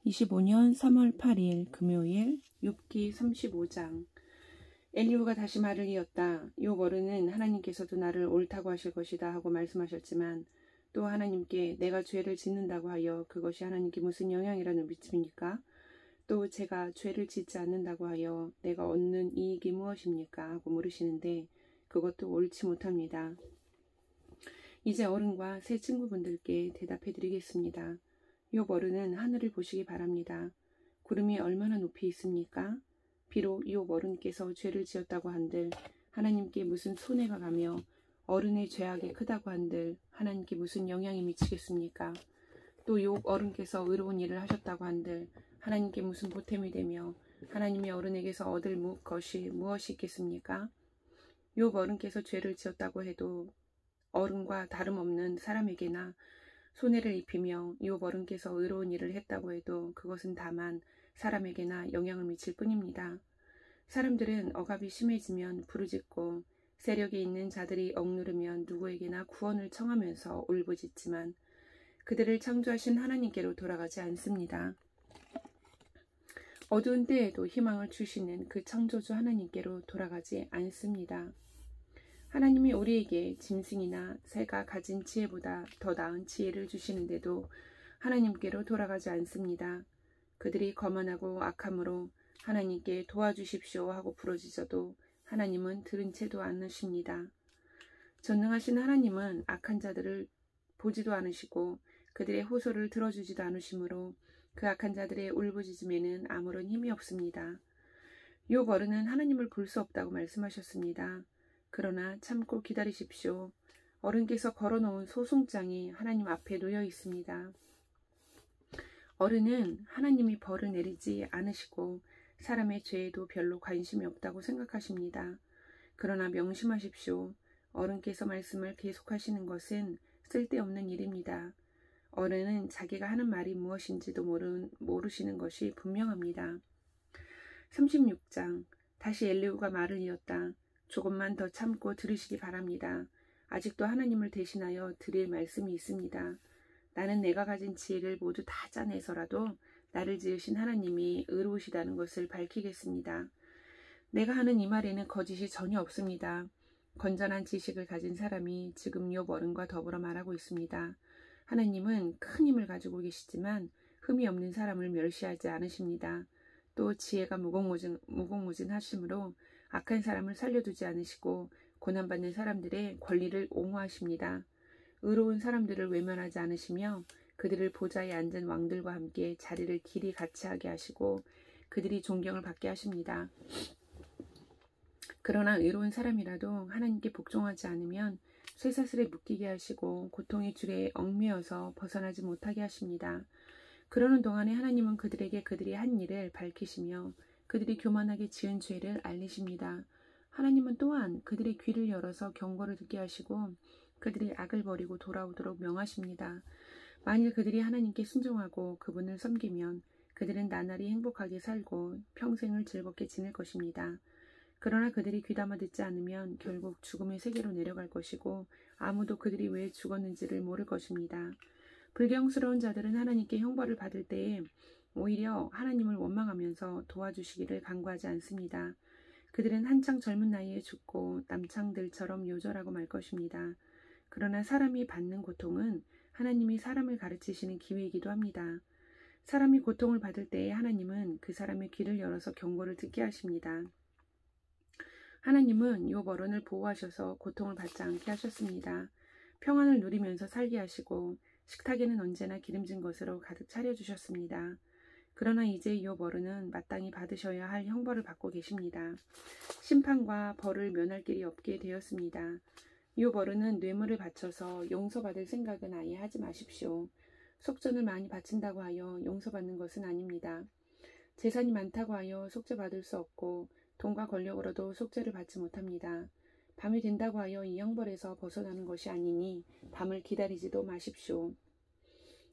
2025년 3월 8일 금요일 욥기 35장. 엘리후가 다시 말을 이었다. 욥 어른은 하나님께서도 나를 옳다고 하실 것이다 하고 말씀하셨지만 또 하나님께 내가 죄를 짓는다고 하여 그것이 하나님께 무슨 영향이라는 미침입니까? 또 제가 죄를 짓지 않는다고 하여 내가 얻는 이익이 무엇입니까? 하고 물으시는데 그것도 옳지 못합니다. 이제 어른과 새 친구분들께 대답해 드리겠습니다. 욥 어른은 하늘을 보시기 바랍니다. 구름이 얼마나 높이 있습니까? 비록 욥 어른께서 죄를 지었다고 한들 하나님께 무슨 손해가 가며 어른의 죄악이 크다고 한들 하나님께 무슨 영향이 미치겠습니까? 또 욥 어른께서 의로운 일을 하셨다고 한들 하나님께 무슨 보탬이 되며 하나님이 어른에게서 얻을 것이 무엇이 있겠습니까? 욥 어른께서 죄를 지었다고 해도 어른과 다름없는 사람에게나 손해를 입히며 욥 어른께서 의로운 일을 했다고 해도 그것은 다만 사람에게나 영향을 미칠 뿐입니다. 사람들은 억압이 심해지면 부르짖고 세력이 있는 자들이 억누르면 누구에게나 구원을 청하면서 울부짖지만 그들을 창조하신 하나님께로 돌아가지 않습니다. 어두운 때에도 희망을 주시는 그 창조주 하나님께로 돌아가지 않습니다. 하나님이 우리에게 짐승이나 새가 가진 지혜보다 더 나은 지혜를 주시는데도 하나님께로 돌아가지 않습니다. 그들이 거만하고 악함으로 하나님께 도와주십시오 하고 부르짖어도 하나님은 들은 채도 않으십니다. 전능하신 하나님은 악한 자들을 보지도 않으시고 그들의 호소를 들어주지도 않으시므로 그 악한 자들의 울부짖음에는 아무런 힘이 없습니다. 욥 어른은 하나님을 볼 수 없다고 말씀하셨습니다. 그러나 참고 기다리십시오. 어른께서 걸어놓은 소송장이 하나님 앞에 놓여 있습니다. 어른은 하나님이 벌을 내리지 않으시고 사람의 죄에도 별로 관심이 없다고 생각하십니다. 그러나 명심하십시오. 어른께서 말씀을 계속하시는 것은 쓸데없는 일입니다. 어른은 자기가 하는 말이 무엇인지도 모르시는 것이 분명합니다. 36장. 다시 엘리후가 말을 이었다. 조금만 더 참고 들으시기 바랍니다. 아직도 하나님을 대신하여 드릴 말씀이 있습니다. 나는 내가 가진 지혜를 모두 다 짜내서라도 나를 지으신 하나님이 의로우시다는 것을 밝히겠습니다. 내가 하는 이 말에는 거짓이 전혀 없습니다. 건전한 지식을 가진 사람이 지금 욥 어른과 더불어 말하고 있습니다. 하나님은 큰 힘을 가지고 계시지만 흠이 없는 사람을 멸시하지 않으십니다. 또 지혜가 무궁무진하시므로 악한 사람을 살려두지 않으시고 고난받는 사람들의 권리를 옹호하십니다. 의로운 사람들을 외면하지 않으시며 그들을 보좌에 앉은 왕들과 함께 자리를 길이 같이 하게 하시고 그들이 존경을 받게 하십니다. 그러나 의로운 사람이라도 하나님께 복종하지 않으면 쇠사슬에 묶이게 하시고 고통의 줄에 얽매여서 벗어나지 못하게 하십니다. 그러는 동안에 하나님은 그들에게 그들이 한 일을 밝히시며 그들이 교만하게 지은 죄를 알리십니다. 하나님은 또한 그들의 귀를 열어서 경고를 듣게 하시고 그들이 악을 버리고 돌아오도록 명하십니다. 만일 그들이 하나님께 순종하고 그분을 섬기면 그들은 나날이 행복하게 살고 평생을 즐겁게 지낼 것입니다. 그러나 그들이 귀담아 듣지 않으면 결국 죽음의 세계로 내려갈 것이고 아무도 그들이 왜 죽었는지를 모를 것입니다. 불경스러운 자들은 하나님께 형벌을 받을 때에 오히려 하나님을 원망하면서 도와주시기를 간구하지 않습니다. 그들은 한창 젊은 나이에 죽고 남창들처럼 요절하고 말 것입니다. 그러나 사람이 받는 고통은 하나님이 사람을 가르치시는 기회이기도 합니다. 사람이 고통을 받을 때에 하나님은 그 사람의 귀를 열어서 경고를 듣게 하십니다. 하나님은 욥 어른을 보호하셔서 고통을 받지 않게 하셨습니다. 평안을 누리면서 살게 하시고 식탁에는 언제나 기름진 것으로 가득 차려주셨습니다. 그러나 이제 욥 어른은 마땅히 받으셔야 할 형벌을 받고 계십니다. 심판과 벌을 면할 길이 없게 되었습니다. 욥 어른은 뇌물을 바쳐서 용서받을 생각은 아예 하지 마십시오. 속전을 많이 바친다고 하여 용서받는 것은 아닙니다. 재산이 많다고 하여 속죄받을 수 없고 돈과 권력으로도 속죄를 받지 못합니다. 밤이 된다고 하여 이 형벌에서 벗어나는 것이 아니니 밤을 기다리지도 마십시오.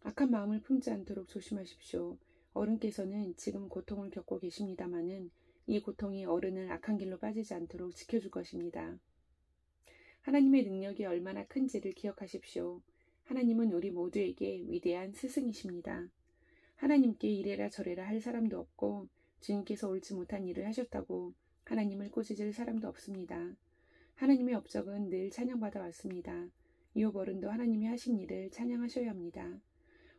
악한 마음을 품지 않도록 조심하십시오. 어른께서는 지금 고통을 겪고 계십니다마는 이 고통이 어른을 악한 길로 빠지지 않도록 지켜줄 것입니다. 하나님의 능력이 얼마나 큰지를 기억하십시오. 하나님은 우리 모두에게 위대한 스승이십니다. 하나님께 이래라 저래라 할 사람도 없고 주님께서 옳지 못한 일을 하셨다고 하나님을 꼬집을 사람도 없습니다. 하나님의 업적은 늘 찬양받아 왔습니다. 이웃 어른도 하나님이 하신 일을 찬양하셔야 합니다.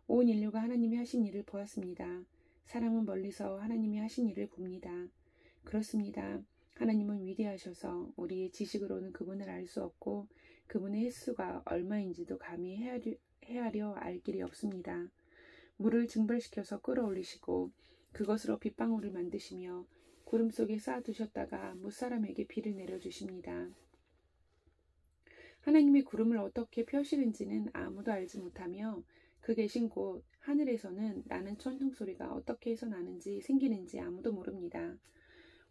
온 인류가 하나님이 하신 일을 보았습니다. 사람은 멀리서 하나님이 하신 일을 봅니다. 그렇습니다. 하나님은 위대하셔서 우리의 지식으로는 그분을 알 수 없고 그분의 횟수가 얼마인지도 감히 헤아려 알 길이 없습니다. 물을 증발시켜서 끌어올리시고 그것으로 빗방울을 만드시며 구름 속에 쌓아두셨다가 무사람에게 비를 내려주십니다. 하나님이 구름을 어떻게 펴시는지는 아무도 알지 못하며 그 계신 곳 하늘에서는 나는 천둥 소리가 어떻게 해서 나는지 생기는지 아무도 모릅니다.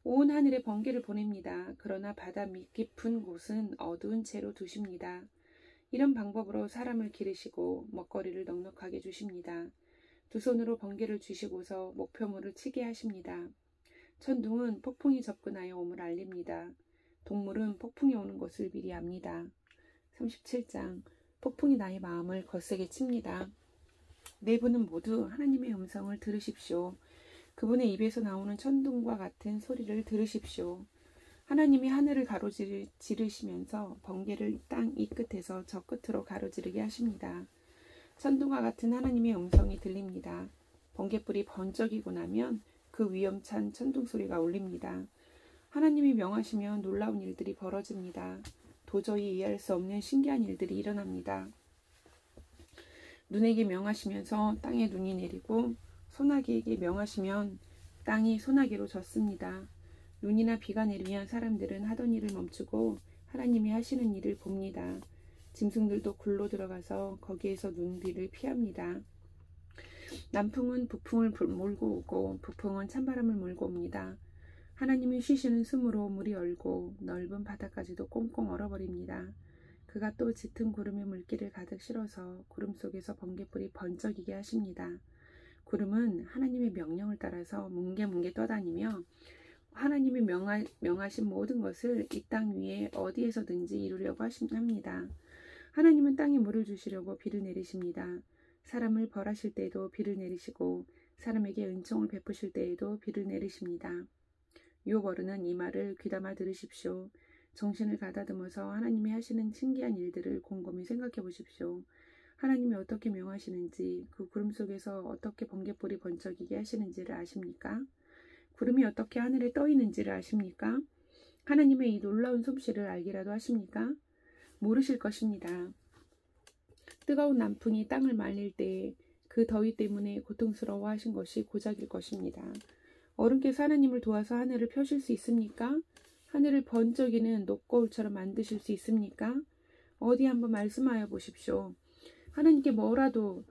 온 하늘에 번개를 보냅니다. 그러나 바다 깊은 곳은 어두운 채로 두십니다. 이런 방법으로 사람을 기르시고 먹거리를 넉넉하게 주십니다. 두 손으로 번개를 쥐시고서 목표물을 치게 하십니다. 천둥은 폭풍이 접근하여 옴을 알립니다. 동물은 폭풍이 오는 것을 미리 압니다. 37장 폭풍이 나의 마음을 거세게 칩니다. 내부는 모두 하나님의 음성을 들으십시오. 그분의 입에서 나오는 천둥과 같은 소리를 들으십시오. 하나님이 하늘을 가로지르시면서 번개를 땅 이 끝에서 저 끝으로 가로지르게 하십니다. 천둥과 같은 하나님의 음성이 들립니다. 번개불이 번쩍이고 나면 그 위험찬 천둥 소리가 울립니다. 하나님이 명하시면 놀라운 일들이 벌어집니다. 도저히 이해할 수 없는 신기한 일들이 일어납니다. 눈에게 명하시면서 땅에 눈이 내리고 소나기에게 명하시면 땅이 소나기로 젖습니다. 눈이나 비가 내리면 사람들은 하던 일을 멈추고 하나님이 하시는 일을 봅니다. 짐승들도 굴로 들어가서 거기에서 눈비를 피합니다. 남풍은 북풍을 몰고 오고 북풍은 찬바람을 몰고 옵니다. 하나님이 쉬시는 숨으로 물이 얼고 넓은 바다까지도 꽁꽁 얼어버립니다. 그가 또 짙은 구름의 물기를 가득 실어서 구름 속에서 번개불이 번쩍이게 하십니다. 구름은 하나님의 명령을 따라서 뭉게뭉게 떠다니며 하나님이 명하신 모든 것을 이 땅 위에 어디에서든지 이루려고 합니다. 하나님은 땅에 물을 주시려고 비를 내리십니다. 사람을 벌하실 때에도 비를 내리시고 사람에게 은총을 베푸실 때에도 비를 내리십니다. 욥 어른은 이 말을 귀담아 들으십시오. 정신을 가다듬어서 하나님이 하시는 신기한 일들을 곰곰이 생각해 보십시오. 하나님이 어떻게 명하시는지, 그 구름 속에서 어떻게 번개불이 번쩍이게 하시는지를 아십니까? 구름이 어떻게 하늘에 떠 있는지를 아십니까? 하나님의 이 놀라운 솜씨를 알기라도 하십니까? 모르실 것입니다. 뜨거운 남풍이 땅을 말릴 때에 그 더위 때문에 고통스러워 하신 것이 고작일 것입니다. 어른께서 하나님을 도와서 하늘을 펴실 수 있습니까? 하늘을 번쩍이는 녹거울처럼 만드실 수 있습니까? 어디 한번 말씀하여 보십시오. 하나님께 뭐라고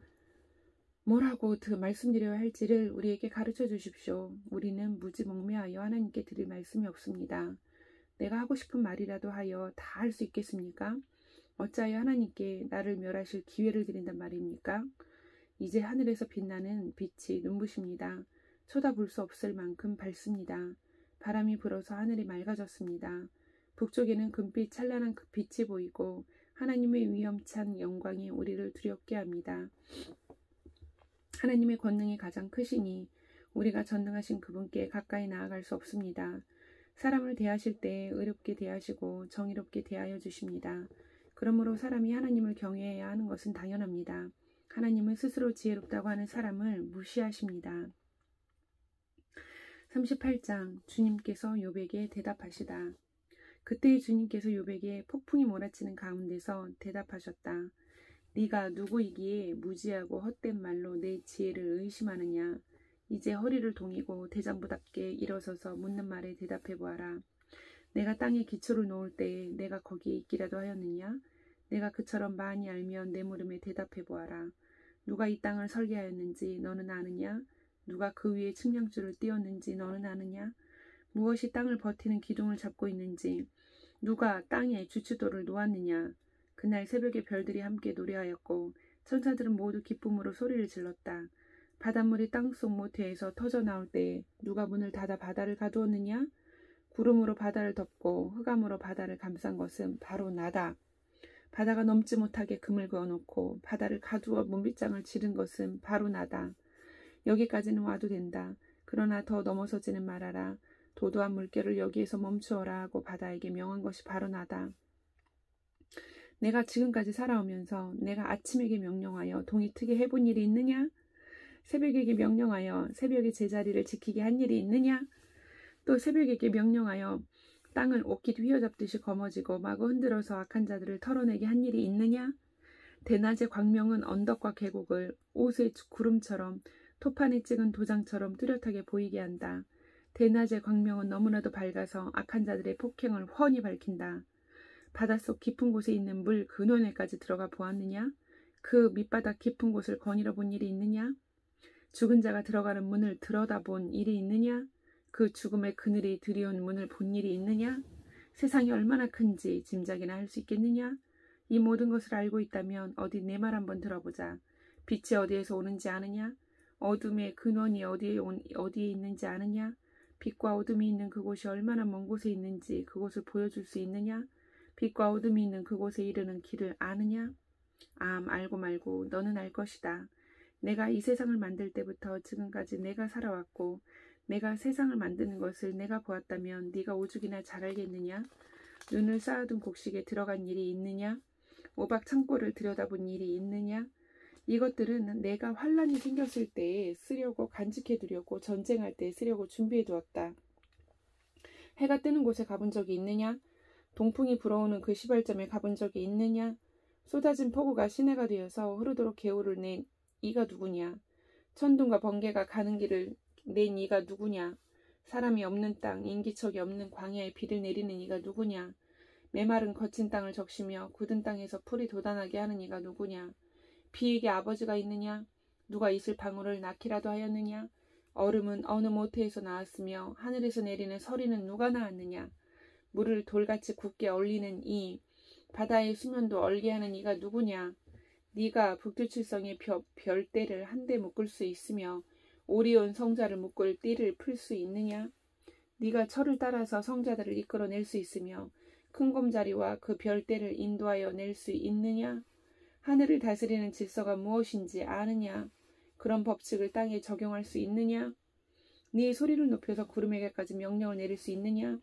말씀드려야 할지를 우리에게 가르쳐 주십시오. 우리는 무지몽매하여 하나님께 드릴 말씀이 없습니다. 내가 하고 싶은 말이라도 하여 다 할 수 있겠습니까? 어찌하여 하나님께 나를 멸하실 기회를 드린단 말입니까? 이제 하늘에서 빛나는 빛이 눈부십니다. 쳐다볼 수 없을 만큼 밝습니다. 바람이 불어서 하늘이 맑아졌습니다. 북쪽에는 금빛 찬란한 그 빛이 보이고 하나님의 위엄찬 영광이 우리를 두렵게 합니다. 하나님의 권능이 가장 크시니 우리가 전능하신 그분께 가까이 나아갈 수 없습니다. 사람을 대하실 때 의롭게 대하시고 정의롭게 대하여 주십니다. 그러므로 사람이 하나님을 경외해야 하는 것은 당연합니다. 하나님은 스스로 지혜롭다고 하는 사람을 무시하십니다. 38장 주님께서 욥에게 대답하시다. 그때 주님께서 욥에게 폭풍이 몰아치는 가운데서 대답하셨다. 네가 누구이기에 무지하고 헛된 말로 내 지혜를 의심하느냐. 이제 허리를 동이고 대장부답게 일어서서 묻는 말에 대답해 보아라. 내가 땅에 기초를 놓을 때에 내가 거기에 있기라도 하였느냐. 내가 그처럼 많이 알면 내 물음에 대답해 보아라. 누가 이 땅을 설계하였는지 너는 아느냐. 누가 그 위에 측량줄을 띄웠는지 너는 아느냐. 무엇이 땅을 버티는 기둥을 잡고 있는지 누가 땅에 주추도를 놓았느냐. 그날 새벽에 별들이 함께 노래하였고 천사들은 모두 기쁨으로 소리를 질렀다. 바닷물이 땅속 모태에서 터져 나올 때에 누가 문을 닫아 바다를 가두었느냐. 구름으로 바다를 덮고 흑암으로 바다를 감싼 것은 바로 나다. 바다가 넘지 못하게 금을 그어놓고 바다를 가두어 문빗장을 지른 것은 바로 나다. 여기까지는 와도 된다. 그러나 더 넘어서지는 말아라. 도도한 물결을 여기에서 멈추어라 하고 바다에게 명한 것이 바로 나다. 내가 지금까지 살아오면서 내가 아침에게 명령하여 동이 트게 해본 일이 있느냐? 새벽에게 명령하여 새벽의 제자리를 지키게 한 일이 있느냐? 또 새벽에게 명령하여 땅을 옷깃 휘어잡듯이 거머쥐고 마구 흔들어서 악한 자들을 털어내게 한 일이 있느냐? 대낮의 광명은 언덕과 계곡을 옷의 구름처럼 토판에 찍은 도장처럼 뚜렷하게 보이게 한다. 대낮의 광명은 너무나도 밝아서 악한 자들의 폭행을 훤히 밝힌다. 바닷속 깊은 곳에 있는 물 근원에까지 들어가 보았느냐? 그 밑바닥 깊은 곳을 거닐어 본 일이 있느냐? 죽은 자가 들어가는 문을 들여다본 일이 있느냐? 그 죽음의 그늘이 들이온 문을 본 일이 있느냐? 세상이 얼마나 큰지 짐작이나 할 수 있겠느냐? 이 모든 것을 알고 있다면 어디 내 말 한번 들어보자. 빛이 어디에서 오는지 아느냐? 어둠의 근원이 어디에 있는지 아느냐? 빛과 어둠이 있는 그곳이 얼마나 먼 곳에 있는지 그곳을 보여줄 수 있느냐? 빛과 어둠이 있는 그곳에 이르는 길을 아느냐? 알고 말고 너는 알 것이다. 내가 이 세상을 만들 때부터 지금까지 내가 살아왔고 내가 세상을 만드는 것을 내가 보았다면 네가 오죽이나 잘 알겠느냐? 눈을 쌓아둔 곡식에 들어간 일이 있느냐? 오박 창고를 들여다본 일이 있느냐? 이것들은 내가 환란이 생겼을 때에 쓰려고 간직해두려고 전쟁할 때 쓰려고 준비해두었다. 해가 뜨는 곳에 가본 적이 있느냐? 동풍이 불어오는 그 시발점에 가본 적이 있느냐? 쏟아진 폭우가 시내가 되어서 흐르도록 개울을 낸 이가 누구냐? 천둥과 번개가 가는 길을 낸 이가 누구냐? 사람이 없는 땅, 인기척이 없는 광야에 비를 내리는 이가 누구냐? 메마른 거친 땅을 적시며 굳은 땅에서 풀이 돋아나게 하는 이가 누구냐? 비에게 아버지가 있느냐? 누가 이슬 방울을 낳기라도 하였느냐? 얼음은 어느 모태에서 나왔으며 하늘에서 내리는 서리는 누가 낳았느냐? 물을 돌같이 굳게 얼리는 이, 바다의 수면도 얼게 하는 이가 누구냐? 네가 북두칠성의 별대를 한데 묶을 수 있으며 오리온 성자를 묶을 띠를 풀 수 있느냐? 네가 철을 따라서 성자들을 이끌어낼 수 있으며 큰 곰자리와 그 별대를 인도하여 낼 수 있느냐? 하늘을 다스리는 질서가 무엇인지 아느냐? 그런 법칙을 땅에 적용할 수 있느냐? 네 소리를 높여서 구름에게까지 명령을 내릴 수 있느냐?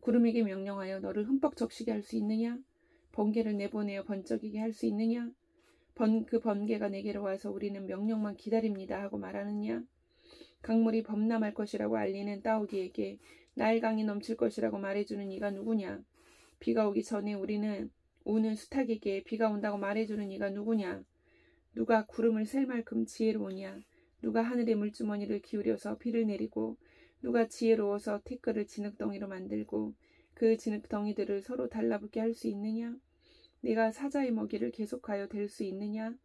구름에게 명령하여 너를 흠뻑 적시게 할 수 있느냐? 번개를 내보내어 번쩍이게 할 수 있느냐? 그 번개가 내게로 와서 우리는 명령만 기다립니다 하고 말하느냐? 강물이 범람할 것이라고 알리는 따오기에게 나일강이 넘칠 것이라고 말해주는 이가 누구냐? 비가 오기 전에 우리는 오는 수탉에게 비가 온다고 말해주는 이가 누구냐? 누가 구름을 셀 만큼 지혜로우냐? 누가 하늘의 물주머니를 기울여서 비를 내리고 누가 지혜로워서 티끌을 진흙덩이로 만들고 그 진흙덩이들을 서로 달라붙게 할 수 있느냐? 네가 사자의 먹이를 계속하여 댈 수 있느냐?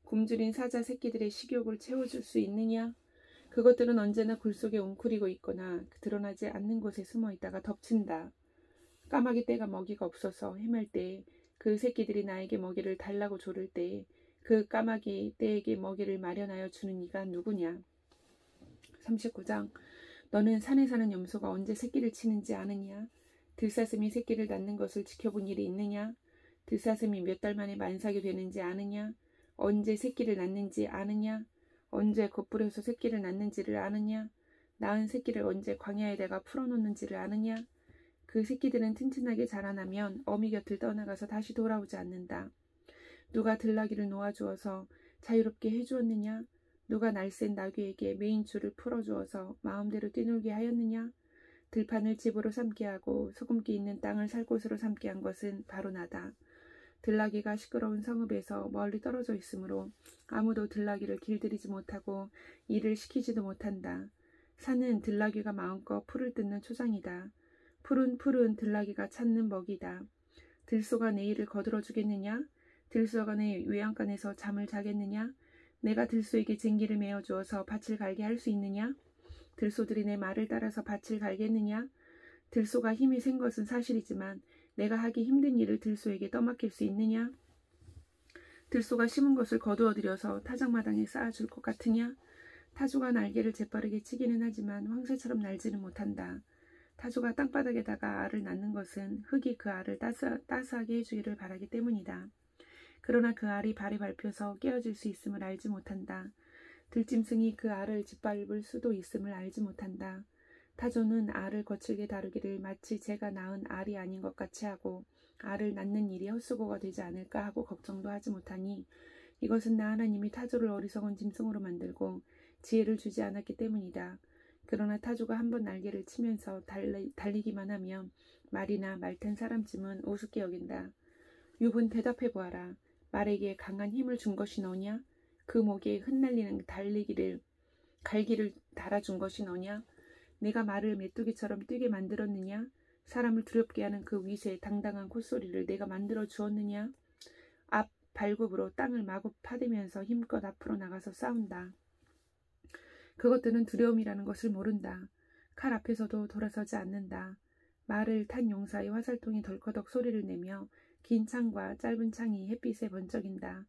굶주린 사자 새끼들의 식욕을 채워줄 수 있느냐? 그것들은 언제나 굴 속에 웅크리고 있거나 드러나지 않는 곳에 숨어 있다가 덮친다. 까마귀 떼가 먹이가 없어서 헤맬 때 그 새끼들이 나에게 먹이를 달라고 조를 때 그 까마귀 떼에게 먹이를 마련하여 주는 이가 누구냐? 39장 너는 산에 사는 염소가 언제 새끼를 치는지 아느냐? 들사슴이 새끼를 낳는 것을 지켜본 일이 있느냐? 들사슴이 몇 달 만에 만삭이 되는지 아느냐? 언제 새끼를 낳는지 아느냐? 언제 겉불에서 새끼를 낳는지를 아느냐? 낳은 새끼를 언제 광야에다가 풀어놓는지를 아느냐? 그 새끼들은 튼튼하게 자라나면 어미 곁을 떠나가서 다시 돌아오지 않는다. 누가 들나귀를 놓아주어서 자유롭게 해주었느냐? 누가 날쌘 나귀에게 메인줄을 풀어주어서 마음대로 뛰놀게 하였느냐? 들판을 집으로 삼게 하고 소금기 있는 땅을 살 곳으로 삼게 한 것은 바로 나다. 들나귀가 시끄러운 성읍에서 멀리 떨어져 있으므로 아무도 들나귀를 길들이지 못하고 일을 시키지도 못한다. 산은 들나귀가 마음껏 풀을 뜯는 초장이다. 풀은 들나귀가 찾는 먹이다. 들소가 내 일을 거들어 주겠느냐? 들소가 내 외양간에서 잠을 자겠느냐? 내가 들소에게 쟁기를 메어 주어서 밭을 갈게 할 수 있느냐? 들소들이 내 말을 따라서 밭을 갈겠느냐? 들소가 힘이 센 것은 사실이지만 내가 하기 힘든 일을 들소에게 떠맡길 수 있느냐? 들소가 심은 것을 거두어들여서 타작마당에 쌓아줄 것 같으냐? 타조가 날개를 재빠르게 치기는 하지만 황새처럼 날지는 못한다. 타조가 땅바닥에다가 알을 낳는 것은 흙이 그 알을 따스하게 해주기를 바라기 때문이다. 그러나 그 알이 발에 밟혀서 깨어질 수 있음을 알지 못한다. 들짐승이 그 알을 짓밟을 수도 있음을 알지 못한다. 타조는 알을 거칠게 다루기를 마치 제가 낳은 알이 아닌 것 같이 하고 알을 낳는 일이 헛수고가 되지 않을까 하고 걱정도 하지 못하니 이것은 나 하나님이 타조를 어리석은 짐승으로 만들고 지혜를 주지 않았기 때문이다. 그러나 타조가 한번 날개를 치면서 달리기만 하면 말이나 말 탄 사람쯤은 우습게 여긴다. 욥은 대답해 보아라. 말에게 강한 힘을 준 것이 너냐? 그 목에 흩날리는 갈기를 달아준 것이 너냐? 내가 말을 메뚜기처럼 뛰게 만들었느냐? 사람을 두렵게 하는 그 위세 당당한 콧소리를 내가 만들어 주었느냐? 앞 발굽으로 땅을 마구 파대면서 힘껏 앞으로 나가서 싸운다. 그것들은 두려움이라는 것을 모른다. 칼 앞에서도 돌아서지 않는다. 말을 탄 용사의 화살통이 덜커덕 소리를 내며 긴 창과 짧은 창이 햇빛에 번쩍인다.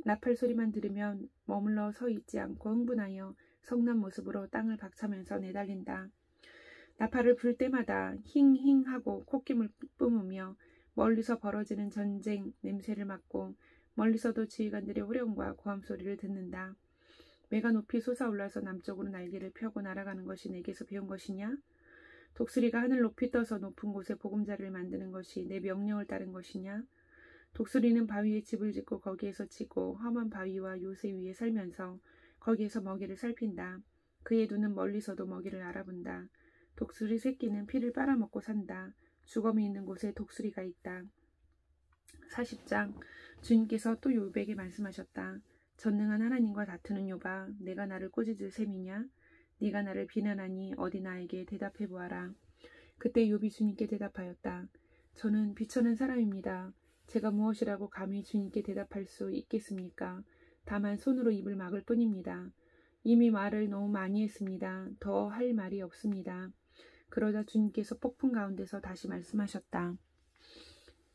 나팔 소리만 들으면 머물러 서 있지 않고 흥분하여 성난 모습으로 땅을 박차면서 내달린다. 나팔을 불 때마다 힝힝 하고 콧김을 뿜으며 멀리서 벌어지는 전쟁 냄새를 맡고 멀리서도 지휘관들의 호령과 고함 소리를 듣는다. 매가 높이 솟아올라서 남쪽으로 날개를 펴고 날아가는 것이 내게서 배운 것이냐? 독수리가 하늘 높이 떠서 높은 곳에 보금자리를 만드는 것이 내 명령을 따른 것이냐? 독수리는 바위에 집을 짓고 거기에서 치고 험한 바위와 요새 위에 살면서 거기에서 먹이를 살핀다. 그의 눈은 멀리서도 먹이를 알아본다. 독수리 새끼는 피를 빨아먹고 산다. 주검이 있는 곳에 독수리가 있다. 40장 주님께서 또 욥에게 말씀하셨다. 전능한 하나님과 다투는 욥아, 내가 나를 꼬집을 셈이냐? 네가 나를 비난하니 어디 나에게 대답해 보아라. 그때 욥이 주님께 대답하였다. 저는 비천한 사람입니다. 제가 무엇이라고 감히 주님께 대답할 수 있겠습니까? 다만 손으로 입을 막을 뿐입니다. 이미 말을 너무 많이 했습니다. 더 할 말이 없습니다. 그러자 주님께서 폭풍 가운데서 다시 말씀하셨다.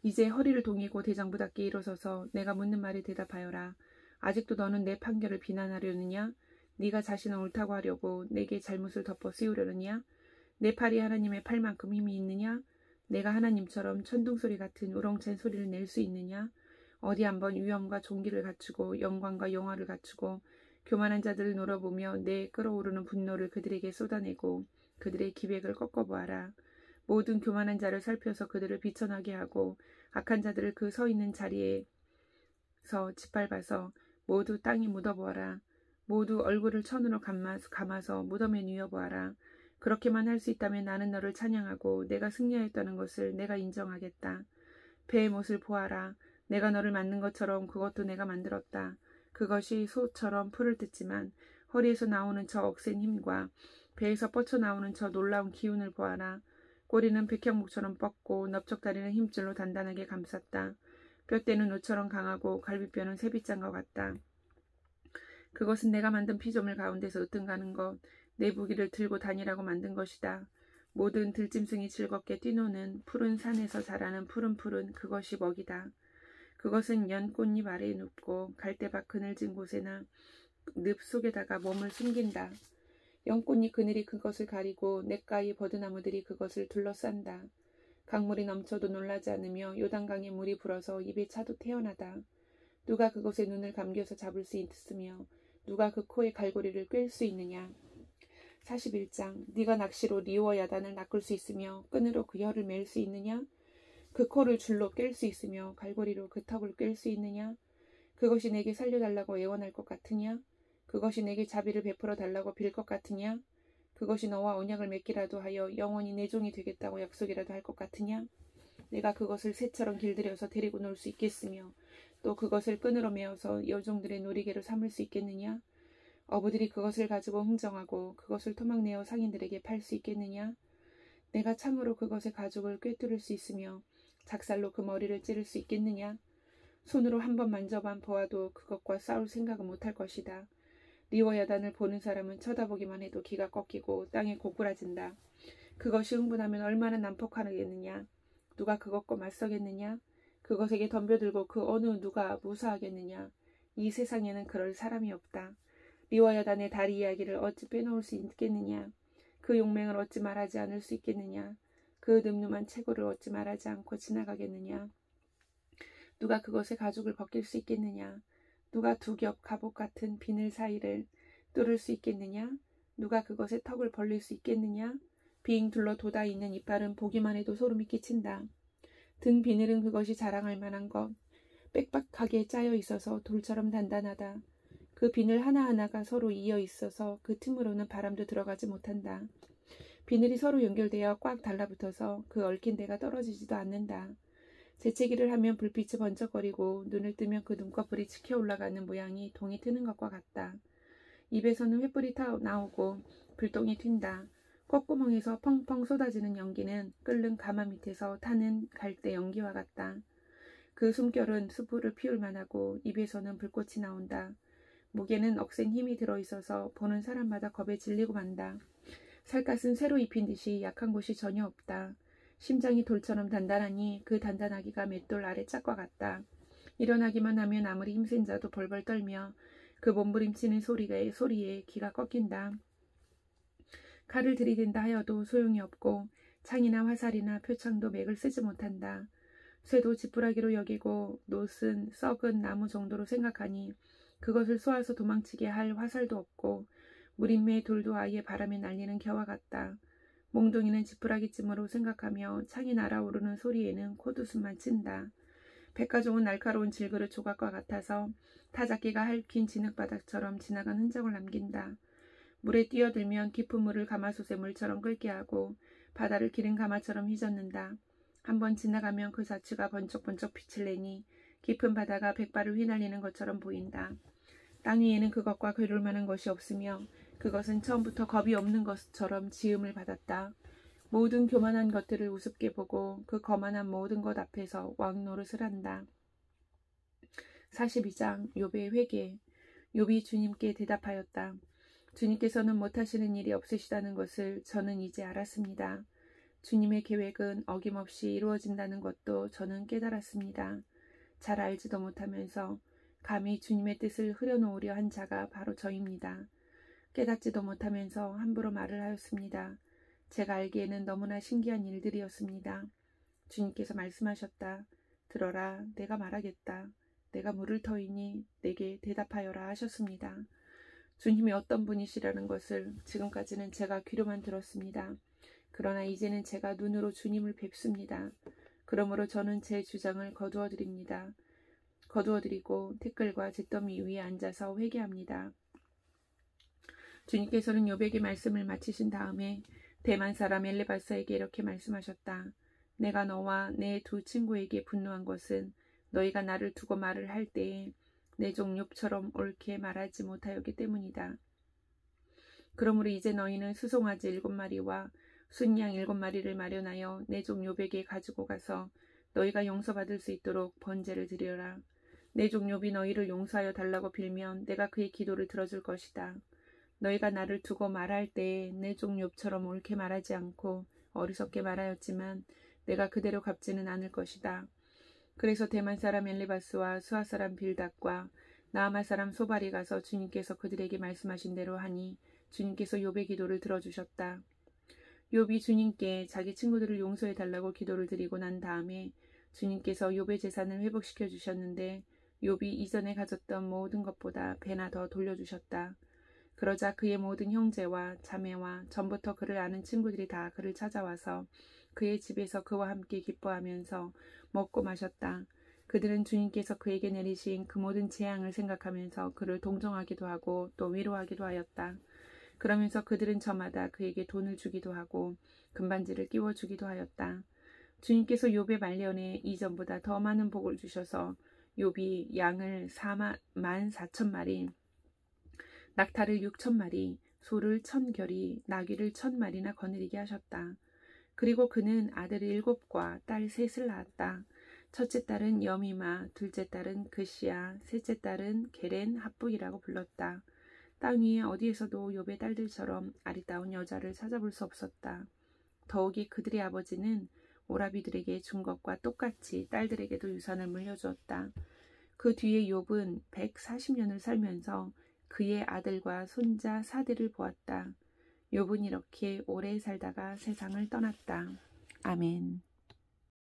이제 허리를 동이고 대장부답게 일어서서 내가 묻는 말에 대답하여라. 아직도 너는 내 판결을 비난하려느냐? 네가 자신을 옳다고 하려고 내게 잘못을 덮어 씌우려느냐? 내 팔이 하나님의 팔만큼 힘이 있느냐? 내가 하나님처럼 천둥소리 같은 우렁찬 소리를 낼 수 있느냐? 어디 한번 위엄과 존귀를 갖추고 영광과 영화를 갖추고 교만한 자들을 놀아보며 내 끓어오르는 분노를 그들에게 쏟아내고 그들의 기백을 꺾어보아라. 모든 교만한 자를 살펴서 그들을 비천하게 하고 악한 자들을 그 서 있는 자리에서 짓밟아서 모두 땅에 묻어보아라. 모두 얼굴을 천으로 감아서 무덤에 뉘어보아라. 그렇게만 할 수 있다면 나는 너를 찬양하고 내가 승리하였다는 것을 내가 인정하겠다. 배의 못을 보아라. 내가 너를 만든 것처럼 그것도 내가 만들었다. 그것이 소처럼 풀을 뜯지만 허리에서 나오는 저 억센 힘과 배에서 뻗쳐나오는 저 놀라운 기운을 보아라. 꼬리는 백향목처럼 뻗고 넓적다리는 힘줄로 단단하게 감쌌다. 뼈대는 우처럼 강하고 갈비뼈는 새빗장과 같다. 그것은 내가 만든 피조물 가운데서 으뜸가는 것, 내 무기를 들고 다니라고 만든 것이다. 모든 들짐승이 즐겁게 뛰노는 푸른 산에서 자라는 푸른 풀은 그것이 먹이다. 그것은 연꽃잎 아래에 눕고 갈대밭 그늘진 곳에나 늪 속에다가 몸을 숨긴다. 연꽃잎 그늘이 그것을 가리고 냇가의 버드나무들이 그것을 둘러싼다. 강물이 넘쳐도 놀라지 않으며 요단강에 물이 불어서 입에 차도 태어나다. 누가 그곳에 눈을 감겨서 잡을 수 있으며 누가 그 코에 갈고리를 꿰을 수 있느냐. 41장 네가 낚시로 리오와 야단을 낚을 수 있으며 끈으로 그 혀를 맬 수 있느냐. 그 코를 줄로 꿰을 수 있으며 갈고리로 그 턱을 꿰을 수 있느냐. 그것이 내게 살려달라고 애원할 것 같으냐. 그것이 내게 자비를 베풀어 달라고 빌 것 같으냐. 그것이 너와 언약을 맺기라도 하여 영원히 내 종이 되겠다고 약속이라도 할 것 같으냐. 내가 그것을 새처럼 길들여서 데리고 놀 수 있겠으며 또 그것을 끈으로 메어서 여종들의 놀이개로 삼을 수 있겠느냐. 어부들이 그것을 가지고 흥정하고 그것을 토막내어 상인들에게 팔 수 있겠느냐. 내가 창으로 그것의 가죽을 꿰뚫을 수 있으며 작살로 그 머리를 찌를 수 있겠느냐. 손으로 한번 만져보아도 그것과 싸울 생각은 못할 것이다. 리워 야단을 보는 사람은 쳐다보기만 해도 기가 꺾이고 땅에 고꾸라진다. 그것이 흥분하면 얼마나 난폭하겠느냐. 누가 그것과 맞서겠느냐. 그것에게 덤벼들고 그 어느 누가 무사하겠느냐. 이 세상에는 그럴 사람이 없다. 리워 야단의 다리 이야기를 어찌 빼놓을 수 있겠느냐. 그 용맹을 어찌 말하지 않을 수 있겠느냐. 그 늠름한 체구를 어찌 말하지 않고 지나가겠느냐. 누가 그것의 가죽을 벗길 수 있겠느냐. 누가 두 겹 갑옷 같은 비늘 사이를 뚫을 수 있겠느냐? 누가 그것에 턱을 벌릴 수 있겠느냐? 빙 둘러 돋아 있는 이빨은 보기만 해도 소름이 끼친다. 등 비늘은 그것이 자랑할 만한 것. 빽빽하게 짜여 있어서 돌처럼 단단하다. 그 비늘 하나하나가 서로 이어 있어서 그 틈으로는 바람도 들어가지 못한다. 비늘이 서로 연결되어 꽉 달라붙어서 그 얽힌 데가 떨어지지도 않는다. 재채기를 하면 불빛이 번쩍거리고 눈을 뜨면 그 눈과 불이 치켜 올라가는 모양이 동이 트는 것과 같다. 입에서는 횃불이 나오고 불똥이 튄다. 콧구멍에서 펑펑 쏟아지는 연기는 끓는 가마 밑에서 타는 갈대 연기와 같다. 그 숨결은 숯불을 피울 만하고 입에서는 불꽃이 나온다. 목에는 억센 힘이 들어있어서 보는 사람마다 겁에 질리고 만다. 살갗은 새로 입힌 듯이 약한 곳이 전혀 없다. 심장이 돌처럼 단단하니 그 단단하기가 맷돌 아래짝과 같다. 일어나기만 하면 아무리 힘센 자도 벌벌 떨며 그 몸부림치는 소리에 귀가 꺾인다. 칼을 들이댄다 하여도 소용이 없고 창이나 화살이나 표창도 맥을 쓰지 못한다. 쇠도 지푸라기로 여기고 노슨 썩은 나무 정도로 생각하니 그것을 쏘아서 도망치게 할 화살도 없고 무림매의 돌도 아예 바람에 날리는 겨와 같다. 몽둥이는 지푸라기쯤으로 생각하며 창이 날아오르는 소리에는 코웃음만 친다. 백가종은 날카로운 질그릇 조각과 같아서 타작기가 핥힌 진흙바닥처럼 지나간 흔적을 남긴다. 물에 뛰어들면 깊은 물을 가마솥의 물처럼 끓게 하고 바다를 기른 가마처럼 휘젓는다. 한번 지나가면 그 자취가 번쩍번쩍 빛을 내니 깊은 바다가 백발을 휘날리는 것처럼 보인다. 땅 위에는 그것과 겨룰 만한 것이 없으며 그것은 처음부터 겁이 없는 것처럼 지음을 받았다. 모든 교만한 것들을 우습게 보고 그 거만한 모든 것 앞에서 왕노릇을 한다. 42장 욥의 회개. 욥이 주님께 대답하였다. 주님께서는 못하시는 일이 없으시다는 것을 저는 이제 알았습니다. 주님의 계획은 어김없이 이루어진다는 것도 저는 깨달았습니다. 잘 알지도 못하면서 감히 주님의 뜻을 흐려놓으려 한 자가 바로 저입니다. 깨닫지도 못하면서 함부로 말을 하였습니다. 제가 알기에는 너무나 신기한 일들이었습니다. 주님께서 말씀하셨다. 들어라, 내가 말하겠다. 내가 물을 터이니 내게 대답하여라 하셨습니다. 주님이 어떤 분이시라는 것을 지금까지는 제가 귀로만 들었습니다. 그러나 이제는 제가 눈으로 주님을 뵙습니다. 그러므로 저는 제 주장을 거두어드리고 태클과 잿더미 위에 앉아서 회개합니다. 주님께서는 욥에게 말씀을 마치신 다음에 대만 사람 엘리바스에게 이렇게 말씀하셨다. 내가 너와 내 두 친구에게 분노한 것은 너희가 나를 두고 말을 할 때에 내 종 욥처럼 옳게 말하지 못하였기 때문이다. 그러므로 이제 너희는 수송아지 7마리와 순양 7마리를 마련하여 내 종 욥에게 가지고 가서 너희가 용서받을 수 있도록 번제를 드려라. 내 종 욥이 너희를 용서하여 달라고 빌면 내가 그의 기도를 들어줄 것이다. 너희가 나를 두고 말할 때에 내 종 욥처럼 옳게 말하지 않고 어리석게 말하였지만 내가 그대로 갚지는 않을 것이다. 그래서 대만 사람 엘리바스와 수아 사람 빌닷과 나아마 사람 소발이 가서 주님께서 그들에게 말씀하신 대로 하니 주님께서 욥의 기도를 들어주셨다. 욥이 주님께 자기 친구들을 용서해 달라고 기도를 드리고 난 다음에 주님께서 욥의 재산을 회복시켜 주셨는데 욥이 이전에 가졌던 모든 것보다 배나 더 돌려주셨다. 그러자 그의 모든 형제와 자매와 전부터 그를 아는 친구들이 다 그를 찾아와서 그의 집에서 그와 함께 기뻐하면서 먹고 마셨다. 그들은 주님께서 그에게 내리신 그 모든 재앙을 생각하면서 그를 동정하기도 하고 또 위로하기도 하였다. 그러면서 그들은 저마다 그에게 돈을 주기도 하고 금반지를 끼워주기도 하였다. 주님께서 욥의 말년에 이전보다 더 많은 복을 주셔서 욥이 양을 44,000마리, 낙타를 6,000마리, 소를 1,000결이, 나귀를 1,000마리나 거느리게 하셨다. 그리고 그는 아들 7과 딸 3을 낳았다. 첫째 딸은 여미마, 둘째 딸은 그시야, 셋째 딸은 게렌 합북이라고 불렀다. 땅 위에 어디에서도 욥의 딸들처럼 아리따운 여자를 찾아볼 수 없었다. 더욱이 그들의 아버지는 오라비들에게 준 것과 똑같이 딸들에게도 유산을 물려주었다. 그 뒤에 욥은 140년을 살면서 그의 아들과 손자 4대를 보았다. 욥은 이렇게 오래 살다가 세상을 떠났다. 아멘.